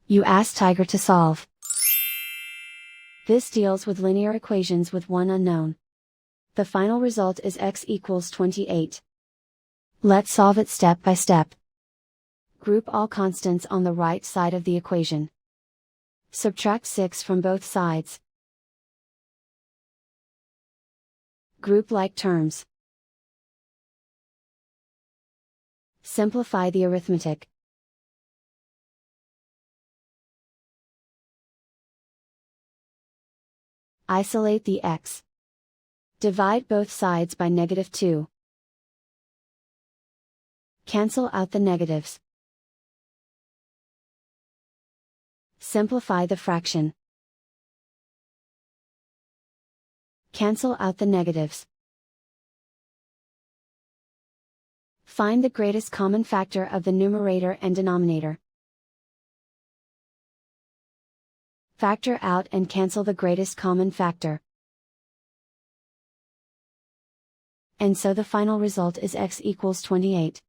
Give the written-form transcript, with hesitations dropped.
You ask Tiger to solve. This deals with linear equations with one unknown. The final result is x equals 28. Let's solve it step by step. Group all constants on the right side of the equation. Subtract 6 from both sides. Group like terms. Simplify the arithmetic. Isolate the x. Divide both sides by -2. Cancel out the negatives. Simplify the fraction. Cancel out the negatives. Find the greatest common factor of the numerator and denominator. Factor out and cancel the greatest common factor. And so the final result is x equals 28.